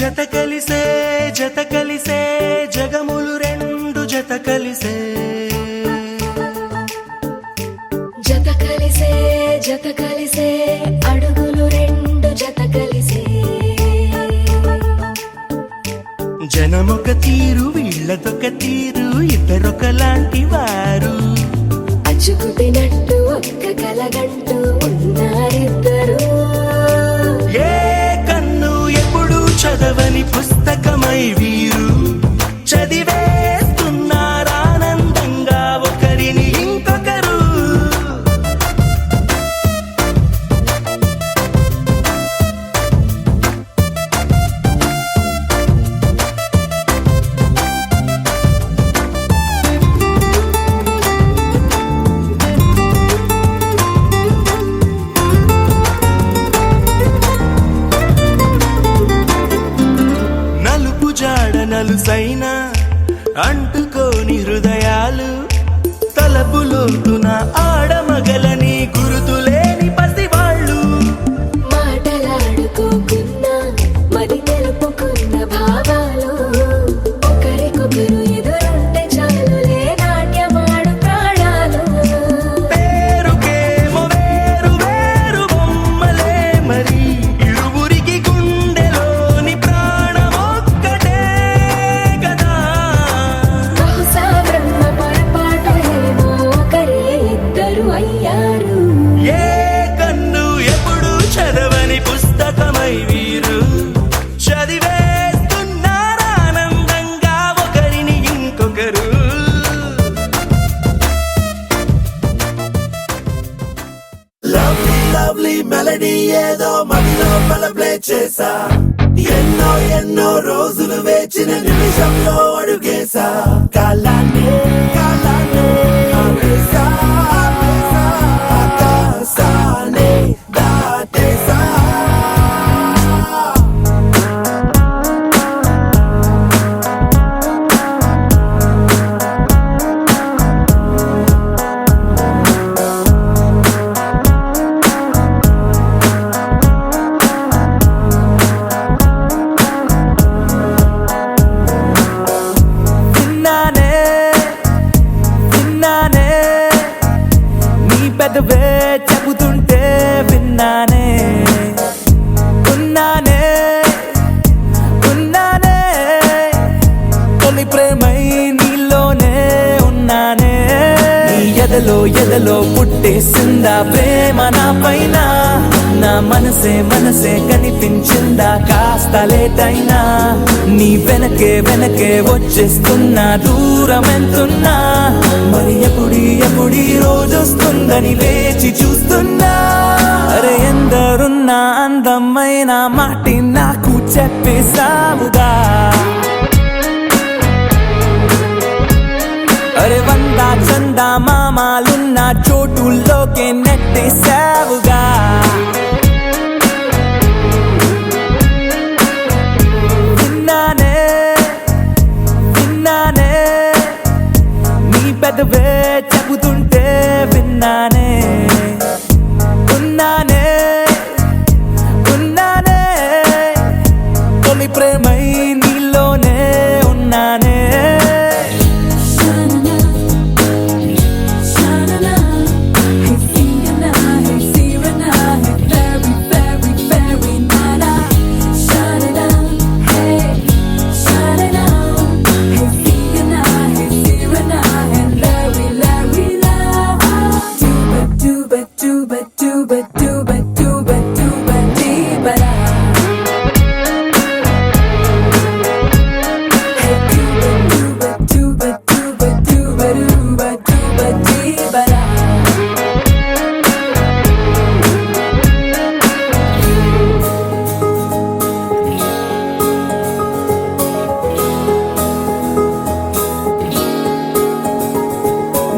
జత కలిసే జగములు రెండు జత కలిసే అడుగులు రెండు జత కలిసే జనమొక తీరు వీళ్ళదొక తీరు ఇద్దరొకలాంటి వారు అచ్చుకుతినట్టు ఒక్క కలగంటూ ఉన్నారిద్దరు ఏ కన్ను ఎప్పుడు చదవని పుస్తకమై వీరు చదివేస్తున్నారానందంగా ఒకరిని ఇంకొకరు నలుసైన అంటుకోని హృదయాలు తలపులోతున ఆడమగలని గురుతులేని పసివాళ్ళు మాటలాడుకోకున్నా మరి తెలుపుకున్న భావాలు ఒకరికొకరు ఎదురుంటే చాలులే నాట్యమాడు ప్రాణాలు పేరుకేమో వేరు వేరు బొమ్మలే మరి ఇరువురికి గుండెలోని ప్రాణమొక్కటే కదా బహుశా బ్రహ్మ పొరపాటు ఏమో ఒకరే ఇద్దరు అయ్యారు ఏ కన్ను ఎప్పుడు చదవని పుస్తకమై వీరు చదివేస్తున్నారానందంగా ఒకరిని ఇంకొకరు లవ్లీ మెలడీ ఏదో మదిలో ప్లే చేసా ఎన్నో రోజులు వేచిన నిమిషంలో అడుగేసా కాలాన్ని ఆపేసా, ఆకాశాన్ని దాటేసా విన్నానే నీ పెదవే చెబుతుంటే విన్నానే ఉన్నానే తొలి ప్రేమై నీలోనే ఉన్నానే నీ ఎదలో పుట్టేసిందా ప్రేమ నా పైన నా మనసే కనిపించిందా కాస్త లేటైనా నీ వెనకే వచ్చేస్తున్నా దూరం ఎంతున్నా మరి ఎప్పుడీ రోజొస్తుందని వేచి చూస్తున్నా అరే ఎందరున్నా అందమైన మాటి నాకు చెప్పేసావుగా అరే వంద చందా మామాలున్న చోటుల్లోకే నెట్టేసావుగా విన్నానే నీ పెదవే చెబుతుంటే విన్నానే ఉన్నానే తొలి ప్రేమై నీలోనే ఉన్నానే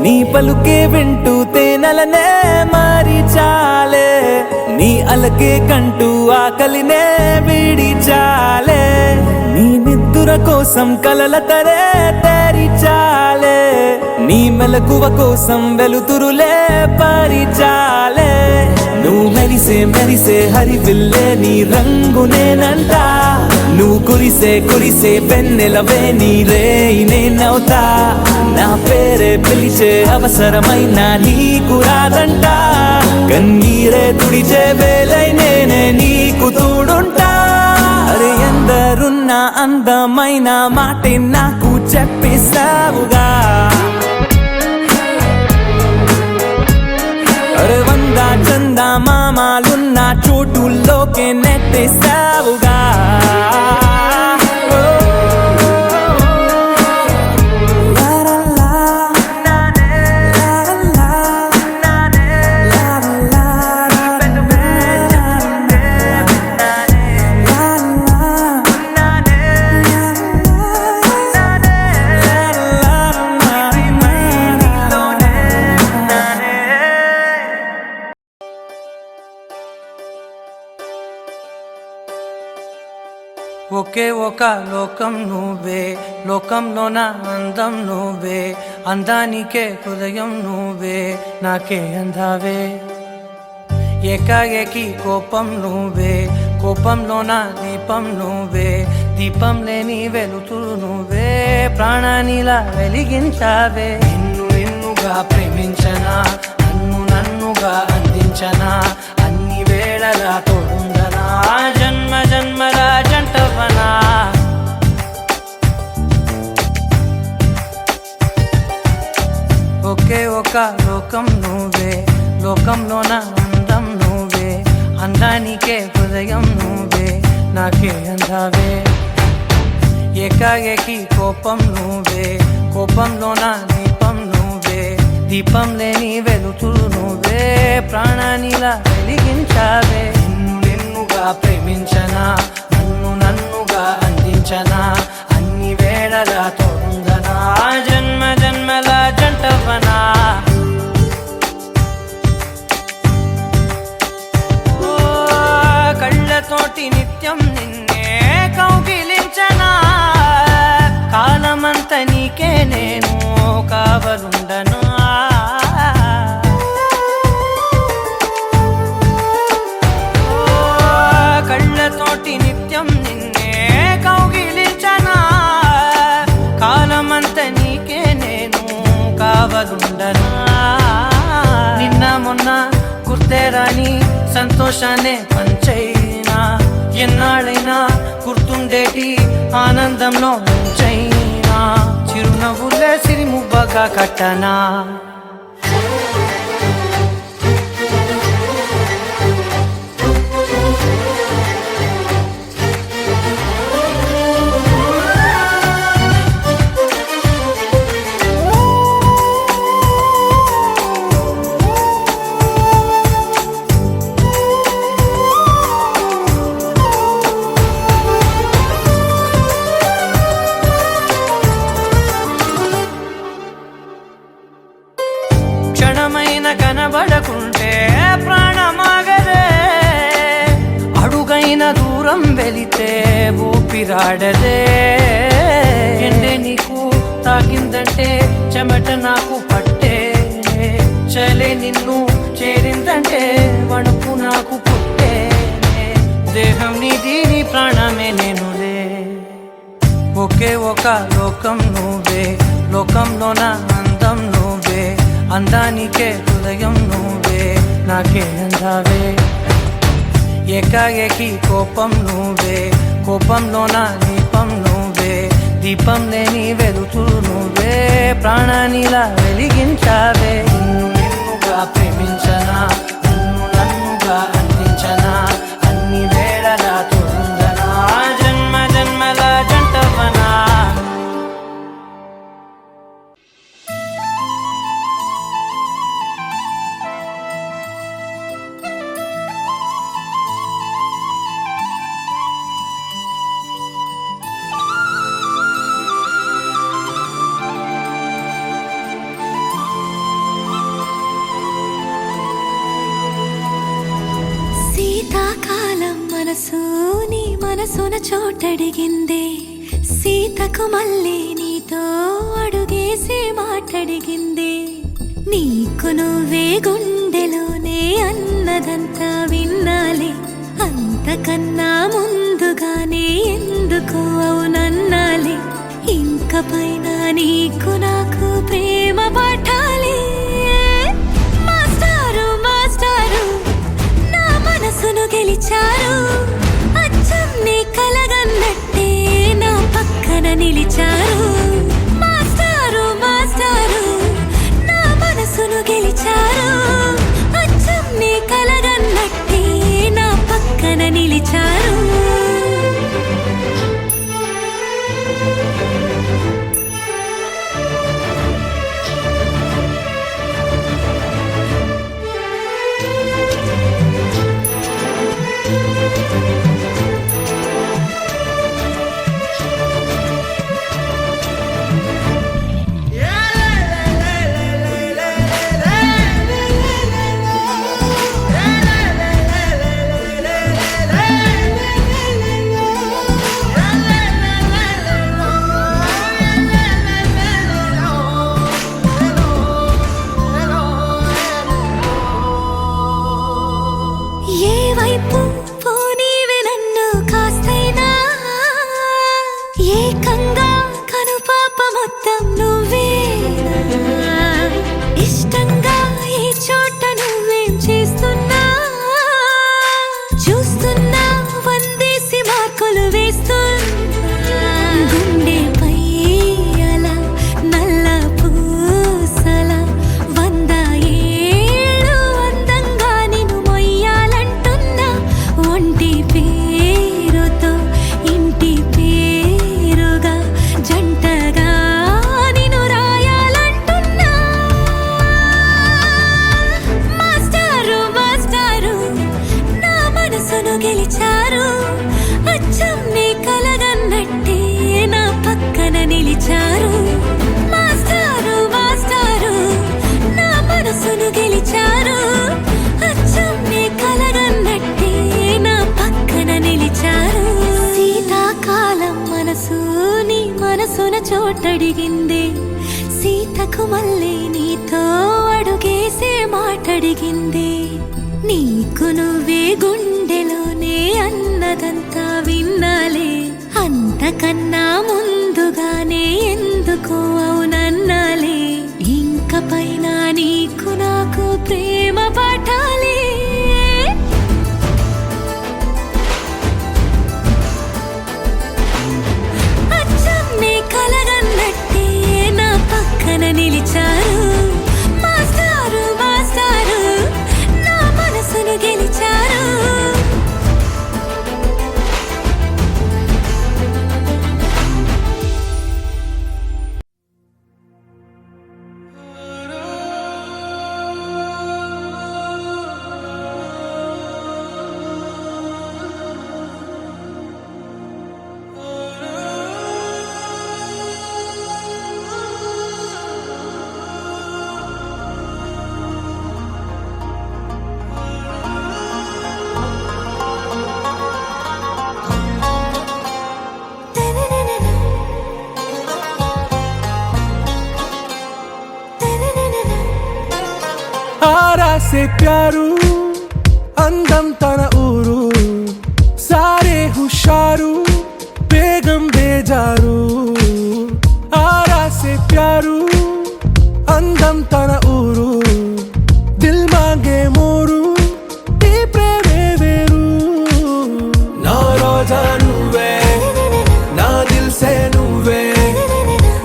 నీ పలుకే వింటూ తేనెలనే మారి చాలే నీ అలకే కంటూ ఆకలినే విడి చాలే నీ నిద్దుర కోసం కలల తరే తెరి చాలే నీ మెలకువ కోసం వెలుతురులే పరిచాలే నువ్వు మెరిసే మెరిసే హరివిల్లే నీ రంగు నేనంట నువ్వు కురిసే కురిసే వెన్నెలవే నీ రేయి నేనవుతా నా పేరే పిలిచే అవసరమైన నీకు రాదంట కన్నీరే తుడిచే వేలై నేనే నీకు తోడుంటా అరే ఎందరున్న అందమైన మాటే నాకు చెప్పేశావుగా అరే వంద చంద మామాలున్న చోటుల్లోకే నెట్టేశావుగా ఒకే ఒక లోకం నువ్వే లోకంలోన అందం నువ్వే అందానికే హృదయం నువ్వే నాకే అందావే ఏకాఏకి కోపం నువ్వే కోపంలోన దీపం నువ్వే దీపం లేని వెలుతురు నువ్వే ప్రాణానిలా వెలిగించావే నిన్ను నిన్నుగా ప్రేమించనా నన్నుగా అందించనా అన్ని వేళలా తోడుందనా జన్మ జన్మల జంటవనా ఒకే ఒక లోకం నువ్వే లోకంలోన అందం నువ్వే అందానికే హృదయం నువ్వే నాకే అందావే ఏకాఏకి కోపం నువ్వే కోపంలోన దీపం నువ్వే దీపం లేని వెలుతురు నువ్వే ప్రాణానిలా వెలిగించావే నిన్ను నిన్నుగా ప్రేమించనా నన్నుగా అందించనా అన్ని వేళలా తోడుందనా జన్మ జన్మల జంటవనా కళ్ళతోటి నిత్యం నిన్నే కౌగిలించనా కాలమంత నీకే నేను కావలుండను కళ్ళతోటి నిత్యం నిన్నే కౌగిలించనా కాలమంత నీకే నేను కావలుండనా నిన్న మొన్న గుర్తేరాని సంతోషాన్ని పంచైనా ఎన్నాళ్ళైనా గుర్తుండేటి ఆనందంలో ముంచైనా చిరునవ్వులే సిరిముబ్బగా కట్టనా క్షణమైన కనబడకుంటే ప్రాణమాగదే అడుగైన దూరం వెళితే ఊపిరాడదే ఎండే నీకు తాకిందంటే చెమట నాకు పట్టే చలే నిన్ను చేరిందంటే వణుకు నాకు పుట్టే దేహం నీది నీ ప్రాణమే నేనులే ఒకే ఒక లోకం నువ్వే లోకంలోన అందం నువ్వే అందానికే హృదయం నువ్వే నాకే అందావే ఏకాఏకి కోపం నువ్వే కోపంలోన దీపం నువ్వే దీపం లేని వెలుతురు నువ్వే ప్రాణానిలా వెలిగించావే నిన్ను నిన్నుగా ప్రేమించనా నన్నుగా అందించనా అన్ని వేళలా తోడుందనా జన్మ జన్మల జంటవనా శీతాకాలం మనసు నీ మనసున చోటడిగిందే సీతకు మళ్ళీ నీతో అడుగేసి మాటడిగిందే నీకు నువ్వే గుండెలోనే అన్నదంతా అంతకన్నా ముందుగానే ఎందుకు అవునన్నాలే ఇంక పైన నీకు నాకు ప్రేమ పాఠాలే మాస్టారు మాస్టారు నా మనసును గెలిచారు అచ్చం నీ కలగన్నట్టే నా పక్కన నిలిచారు మాస్టారు మాస్టారు నా మనసును గెలిచారు అచ్చం నీ కలగన్నట్టే నా పక్కన నిలిచారు ఏ వైపు పోనీవి నన్ను కాస్తైనా ఏకంగా కనుపాప మొత్తం నువ్వే ఇష్టంగా ఈ చోట నువ్వేం చేస్తున్నా చూస్తున్నా వందేసి మార్కులు వేస్తున్నా గుండెపై అలా నల్ల పూసల 100 ఏళ్ళు అందంగా నిన్ను మొయ్యాలంటున్నా ఒంటి పేరుతో ఇంటి పేరుగా జంటగా నిన్ను రాయాలంటున్నా మాస్టారు మాస్టారు నా మనసును గెలిచారు అచ్చం నీ కలగన్నట్టే నా పక్కన నిలిచారు మాస్టారు మాస్టారు నా మనసును గెలిచారు అచ్చం నీ కలగన్నట్టే నా పక్కన నిలిచారు శీతాకాలం మనసు నీ మనసున చోటడిగింది సీతకు మళ్ళీ నీతో అడుగేసే మాటడిగింది నీకు నువ్వే గుండెలోనే అన్నదంతా విన్నాలే అంతకన్నా ముందుగానే ఎందుకు అవునన్నాలే ఇంక పైన నీకు నాకు ప్రేమ పాఠాలే అచ్చం నీ కలగన్నట్టే నా పక్కన నిలిచారు మాస్టారు మాస్టారు నా మనసును గెలిచారు आरा से प्यारू అందం తన ఊరు సారే హుషారు బేగం బేజారు ఆరా से प्यारू అందం తన ఊరు దిల్ మాంగే మోరు ఈ ప్రేమే వేరు నా రోజా నువ్వే నా దిల్ సే నువ్వే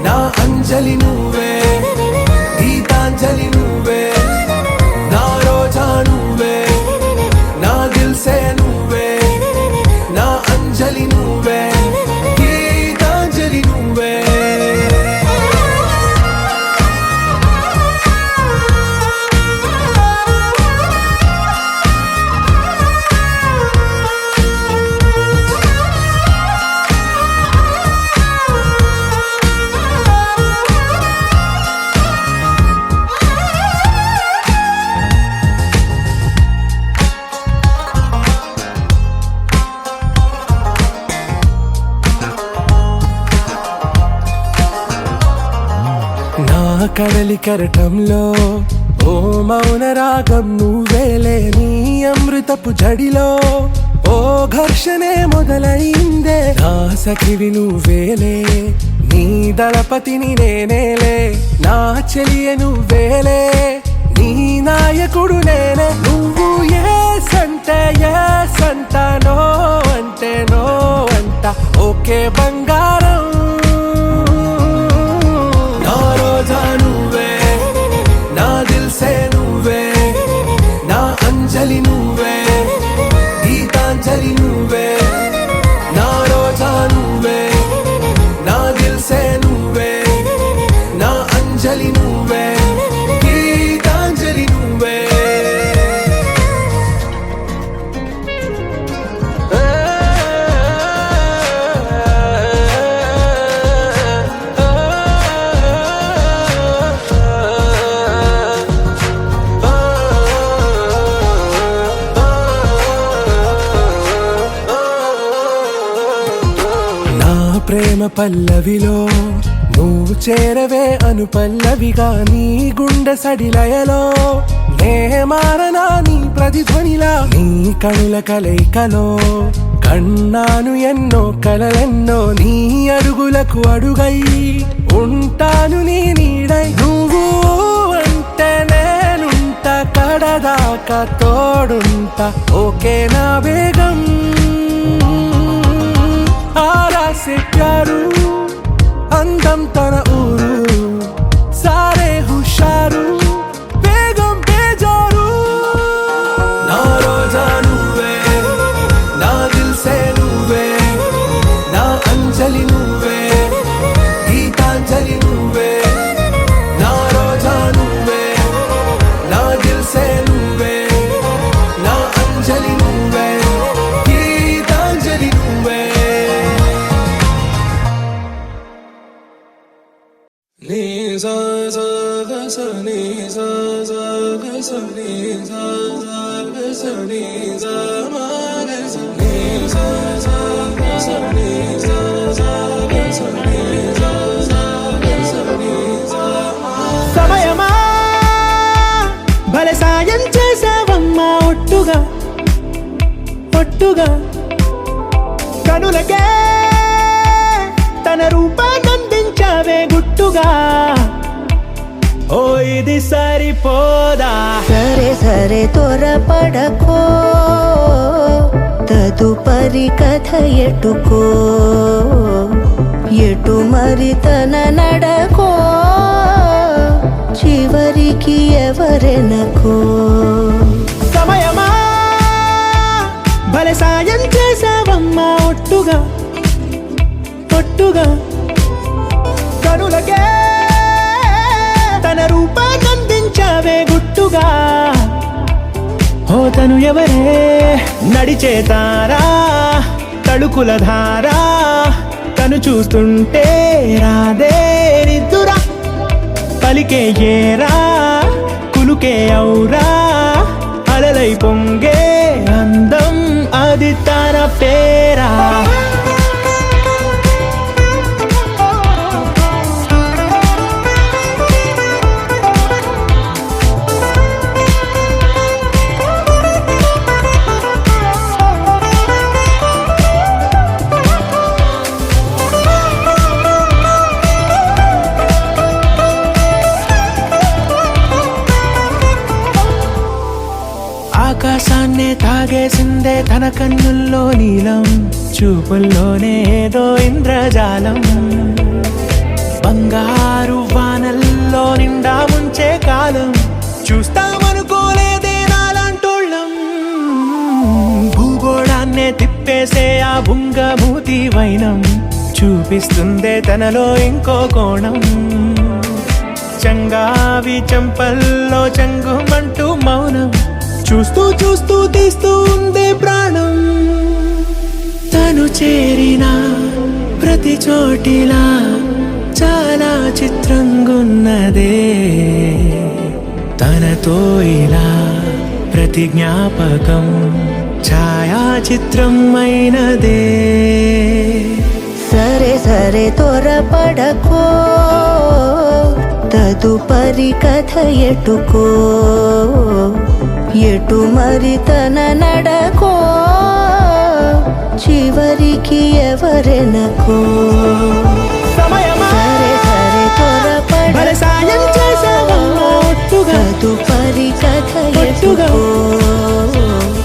నా అంజలి నువ్వే గీతాంజలి నువ్వే నా రోజా నువ్వే నా దిల్ సే నువ్వే నా అంజలి నువ్వే గీతాంజలి నువ్వే కడలి కరటంలో ఓ మౌన రాగం నువ్వేలే నీ అమృతపు జడిలో ఓ ఘర్షణే మొదలైందే నా సఖివి నువ్వేలే నీ దళపతిని నేనేలే నా చెలియ నువ్వేలే నీ నాయకుడు నేనే నువ్వు ఏ సంట నో అంటే నో అంట ఓకే బంగారం నా రోజా నువ్వే నా దిల్సే నువ్వే నా అంజలి నువ్వే గీతాంజలి నువ్వే నా రోజా నువ్వే నా దిల్సే నువ్వే నా అంజలి నువ్వే గీతాంజలి నువ్వే నా ప్రేమ పల్లవిలో నువ్వు చేరవే అను పల్లవిగా నీ గుండె సడిలయలో నే మారనా నీ ప్రతిధ్వనిలా నీ కనుల కలయికలో కన్నాను ఎన్నో కలలెన్నో నీ అడుగులకు అడుగై ఉంటాను నీ నీడై నువ్వు అంటే నేనుంట కడదాకా తోడుంటా ఓకే నా బేగం आरा से प्यारू అందం తన ఊరు సారే హుషారు బేగం బేజారు నా రోజా నువ్వే నా దిల్సే నువ్వే నా అంజలి నువ్వే గీతాంజలి నువ్వే నా రోజా నువ్వే నా దిల్సే నువ్వే నా అంజలి నువ్వే గీతాంజలి నువ్వే ni sa sa ga sa ni sa sa ga sa ni sa sa ga sa ni sa ma ga sa ni sa sa ga sa ni sa sa ga sa ni sa sa ga sa ni sa ma సమయమా భలే సాయం చేసావమ్మా ఒట్టుగా ఒట్టుగా కనులకే తన రూపాన్నందించావే గుట్టుగా ఓ ఇది సరిపోదా సరే సరే త్వరపడకో తదుపరి కథ ఎటుకో ఎటు మరి తన నడకో చివరికి ఎవరెనకో సమయమా భలే సాయం చేసావమ్మా ఒట్టుగా ఒట్టుగా కనులకే తన రూపాన్నందించావే గుట్టుగా ఓ తను ఎవరే నడిచే తారా తడుకుల ధారా తను చూస్తుంటే రాదే నిద్దురా పలికే ఏరా కులుకే ఔరా అలలై పొంగే అందం అది తన పేరా ఆకాశాన్నే తాగేసిందే తన కన్నుల్లో నీలం చూపుల్లోనే ఏదో ఇంద్రజాలం బంగారు వానల్లో నిండా ముంచే కాలం చూస్తామనుకోలేదే నాలాంటోళ్ళం భూగోళాన్నే తిప్పేసే ఆ బుంగమూతి వైనం చూపిస్తుందే తనలో ఇంకో కోణం చంగావి చంపల్లో చంగుమంటూ మౌనం చూస్తూ చూస్తూ తీస్తూ ఉందే ప్రాణం తను చేరిన ప్రతి చోటిలా చాలా చిత్రంగున్నదే తనతో ఇలా ప్రతి జ్ఞాపకం ఛాయాచిత్రం అయినదే సరే సరే త్వరపడకో తదుపరి కథ ఎటుకో ఎటు మరి తన నడకో చివరికి ఎవరెనకో సమయమా సరే సరే త్వరపడ భలే సాయం చేసావమ్మా ఒట్టుగా తదుపరి కథ ఒట్టుగా ఎటుకో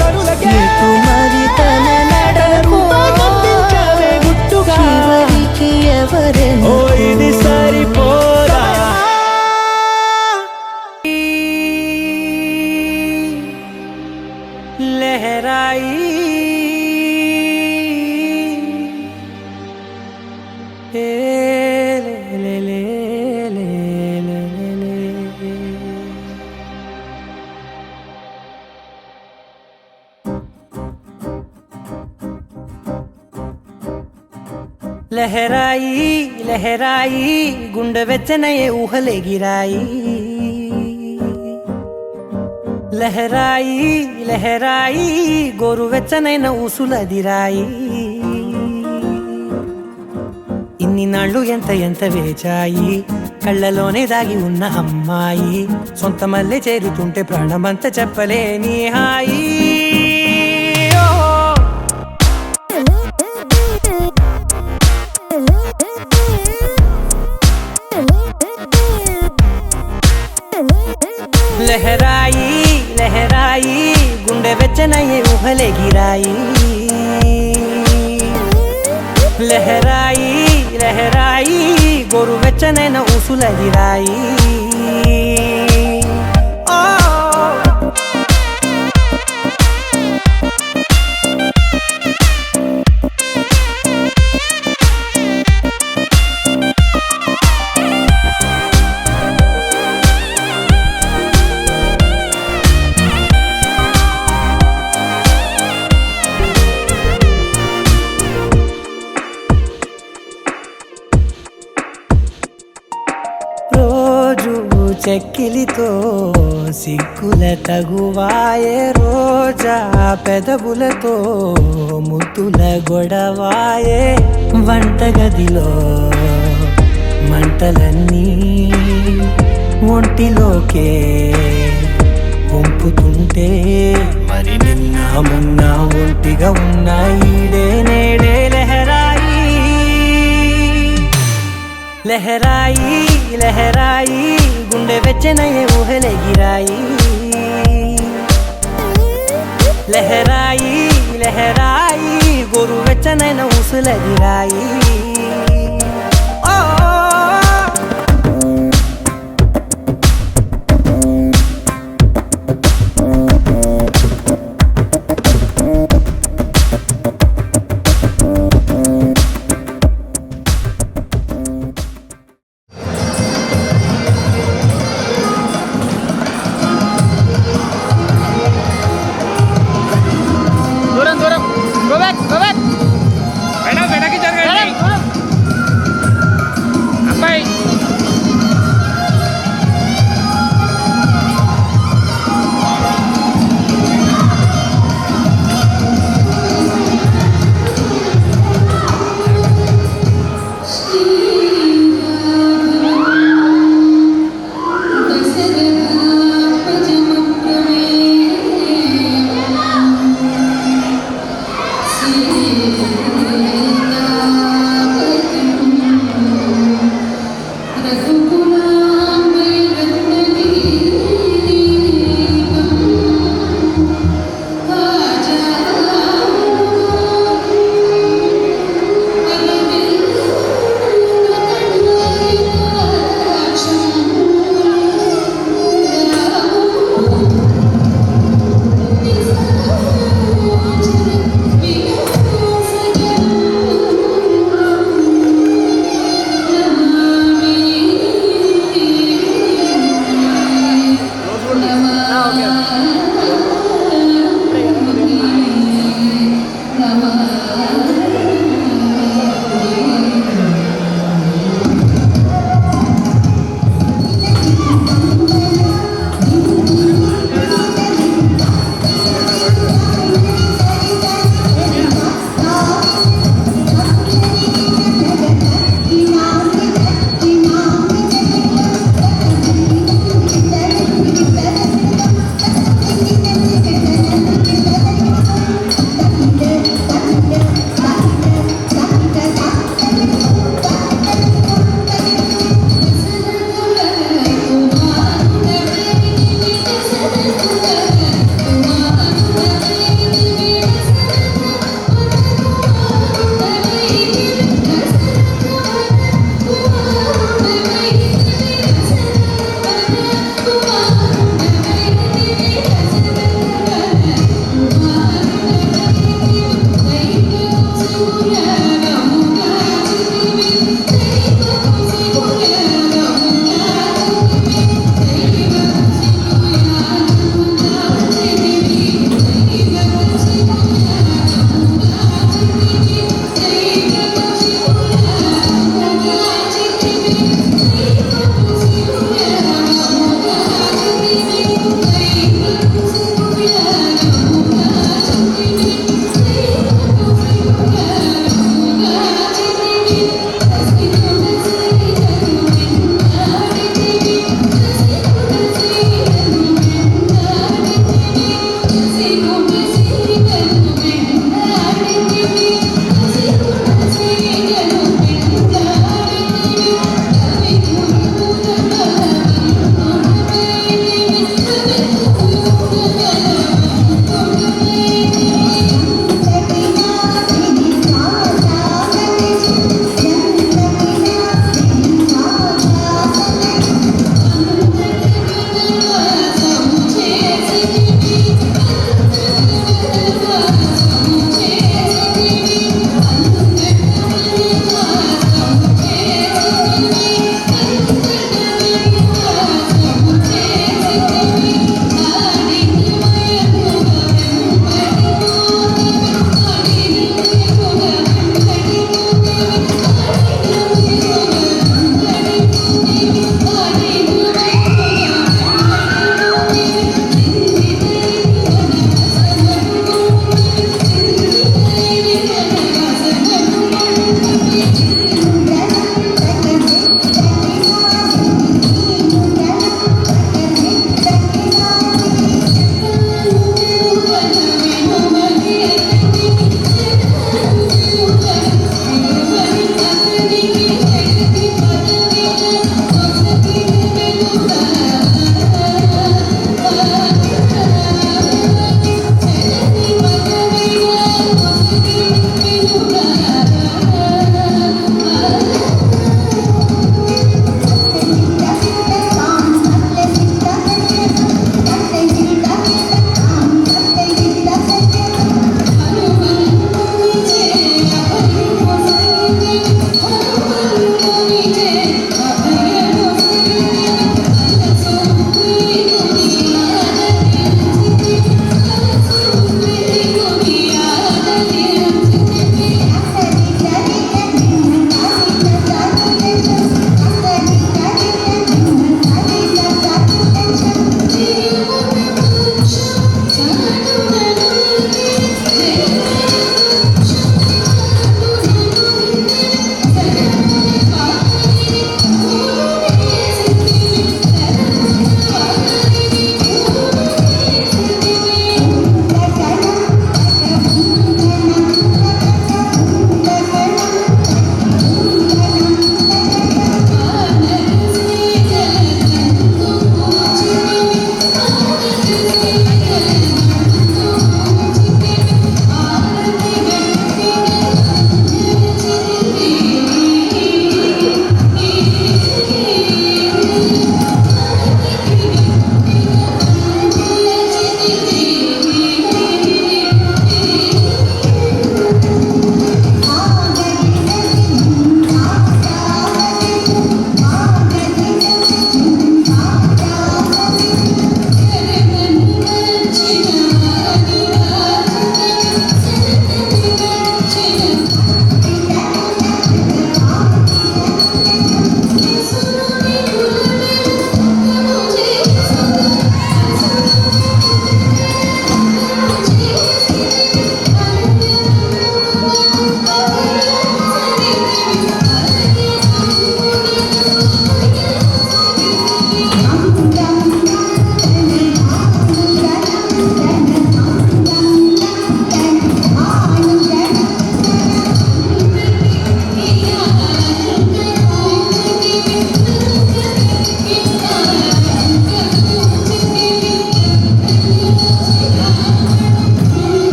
కనులకే ఎటు మరి తన నడకో పంపించావే గుట్టుగా చివరికి ఓ ఎవరెనకో ఇది సరిపోదా लहराई ए ले ले ले ले ले ले लहराई लहराई गुंड వెచ్చనయే ఊహలే గిరాయి లహరాయి లహరాయి గోరువెచ్చనైన ఊసులదిరాయి ఇన్ని నాళ్ళు ఎంత ఎంత వేచాయి కళ్ళలోనే దాగి ఉన్న అమ్మాయి సొంత మల్లె చేరుతుంటే ప్రాణమంత చెప్పలేని హాయి ఓ లహరాయి లహరాయి గుండె వెచ్చనయ్యే ఊహలే గిరాయి లహరాయి లహరాయి గోరు వెచ్చనైన ఊసులదిరాయి ఓ రోజు చెక్కిలితో సిగ్గుల తగువాయే రోజా పెదవులతో ముద్దుల గొడవాయే వంటగదిలో మంటలన్నీ ఒంటిలోకే వంపుతుంటే మరి నిన్న మొన్న ఒంటిగా ఉన్న ఈడే నేడే లహరాయి లహరాయి లహరాయి గుండె వెచ్చనయ్యే ఊహలే గిరాయి లహరాయి లహరాయి గోరు వెచ్చనైన ఊసులదిరాయి ఓ దూరం దూరం గో బ్యాక్ మేడం వెనక్కి జరగండి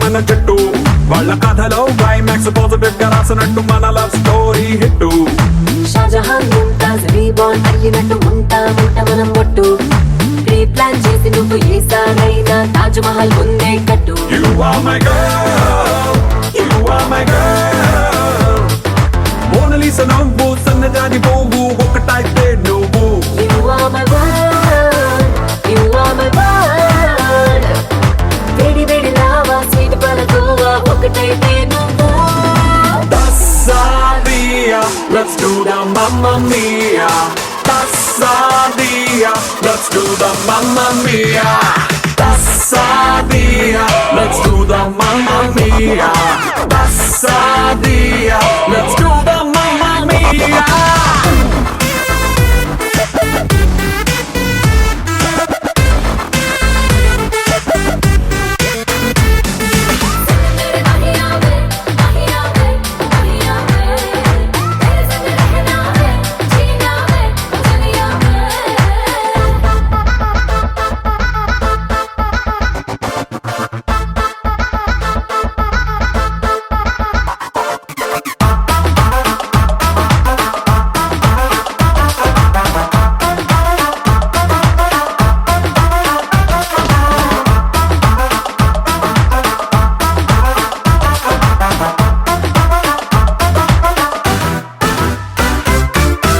మన జట్టు వాళ్ళ కథలో క్లైమాక్స్ పాజిటివ్ గా రాసినట్టు మన love story hit Shahjahan Mumtaz reborn అయ్యినట్టు ఉంటాముంట మనం ఒట్టు ప్రీ ప్లాన్ చేసి నువ్వు ఈసారైనా తాజ్ మహల్ ముందే కట్టు You are my girl, you are my girl. మోనలీసా నవ్వు సన్నజాజి పువ్వు ఒకటైతే నువ్వు You are my world, you are my world. వేడి వేడి లావా స్వీట్ పలకోవా ఒకటైతే నువ్వు Tassadia, let's do the Mamma Mia. Tassadia, let's do the Mamma Mia. Tassadia, let's do the Mamma Mia. Tassadia, let's do the Mamma Mia.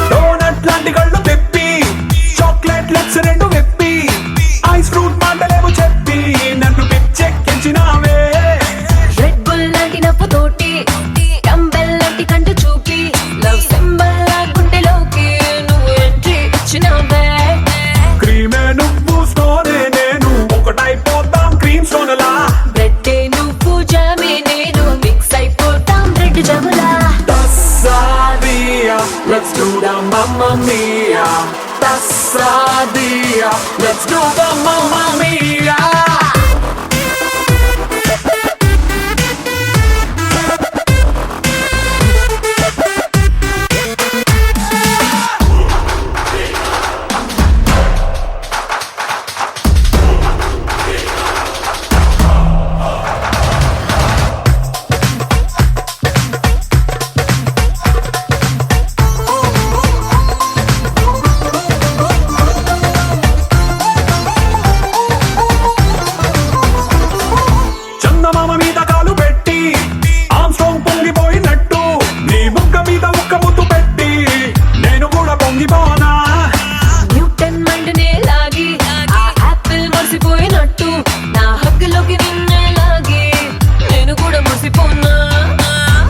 Donut లాంటి కళ్ళు తెప్పి chocolate let's రెండు వెప్పి ice fruit మాటలేవు చెప్పి నన్ను పిచ్చెక్కించినావే red bull లాంటి నవ్వు తోటి dumbbell లాంటి కంటి చూపి లవ్ సింబల్ లా గుండెలోకి నువ్వు ఎంట్రీ ఇచ్చినావే క్రీమే నువ్వు స్టోనే నేను ఒకటైపోతాం క్రీమ్ స్టోన్లా బ్రెడ్ నువ్వు జామే నేను మిక్స్ అయిపోతాం red జములా Tassadia, let's do the Mamma Mia. Tassadia, let's do the Mamma Mia. చందమామ మీద కాలు పెట్టి ఆమ్స్ట్రాంగ్ పొంగిపోయినట్టు నీ బుగ్గ మీద ఒక్క ముద్దు పెట్టి నేను కూడా పొంగిపోనా న్యూటన్ మైండ్ నే లాగి ఆ యాపిల్ మర్చిపోయినట్టు నా హక్కులోకి నిన్నే లాగి నేను కూడా మర్చిపోనా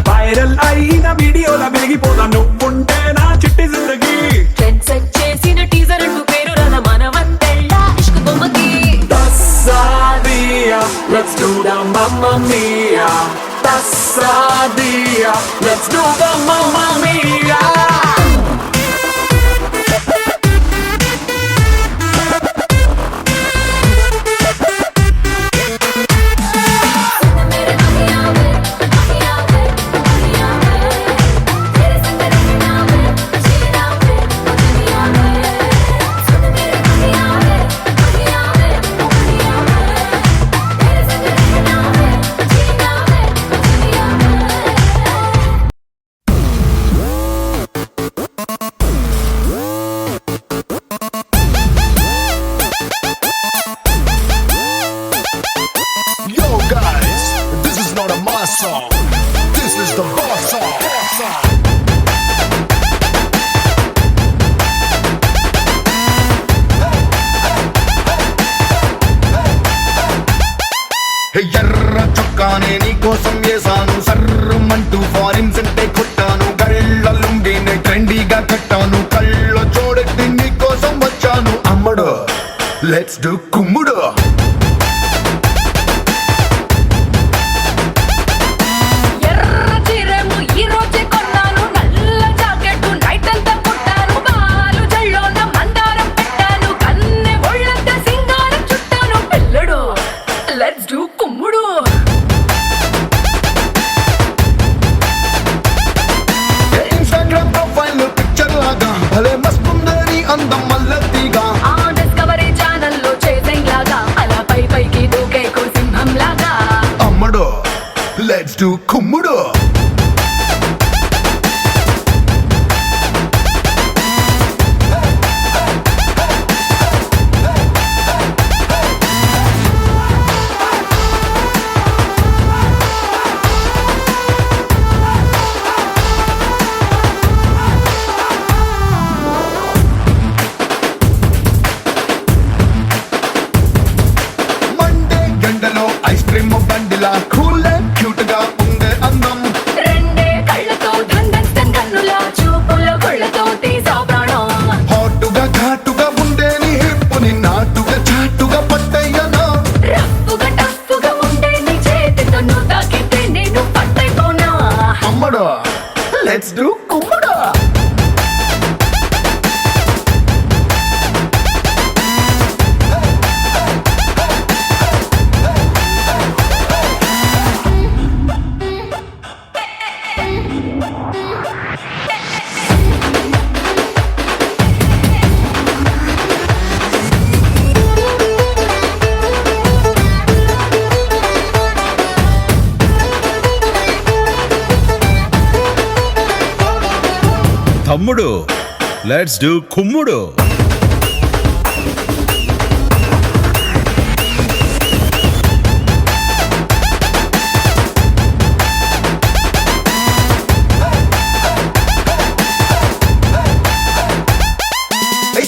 వైరల్ అయిన వీడియోల వెలిగిపోదా నువ్వుంటే నా చిట్టి జిందగీ ట్రెండ్ సెట్ చేసిన టీజర్ అంటూ పేరు రన మనవంతెళ్ళ ఇష్క్ బొమ్మకి Tassadia, let's do the Mamma Mia. Tassadia, let's do the Mamma Mia. Yo guys, this is not a mass song. This is the boss song. ఎర్ర చొక్కానే నీకోసం వేసాను సర్రమంటూ ఫారిన్ సెంటే కొట్టాను కళ్ళ లుంగిని ట్రెండీగా కట్టాను కళ్ళ చూడెత్తి నీకోసం వచ్చాను అమ్మడు లెట్స్ డు కుమ్ముడు ఎర్ర చీరేమో ఈ రోజే కొన్నాను నల్ల జాకెట్ నైట్ అంతా కుట్టాను బాలు జల్లోన మందారం పెట్టాను కన్నె ఒళ్ళంతా సింగారం చుట్టాను పిల్లడు లెట్స్ డూ కుమ్ముడు ఇన్స్టాగ్రామ్ ప్రొఫైల్ పిక్చర్ లాగా భలే మస్తుందని అందం మల్లతిగా ఆ డిస్కవరీ ఛానల్లో చేసేలాగా అలా లెట్స్ డు కుమ్ముడు. మండే గంటలో ఐస్ క్రీమ్ బండిలా కూల్ క్యూట్ గా ఉండే అందం. రెండే కళ్ళతో ధన్ కన్నులా చూపుల కొళ్ళతో తీసా ప్రాణం హాటుగా ఘాటుగా ఉండే నీ హిప్పుని నాటుగా చాటుగా పట్టయ్యనా. రఫ్ఫుగా టఫ్ఫుగా ఉండే నీ చేతితో నువ్వు తాకితే నేను పట్టైపోనా అమ్మడు లెట్స్ డు కుమ్ముడు. తమ్ముడు లెట్స్ డూ కుమ్ముడు.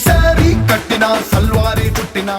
సారీ కట్టిన సల్వారీ చుట్టిన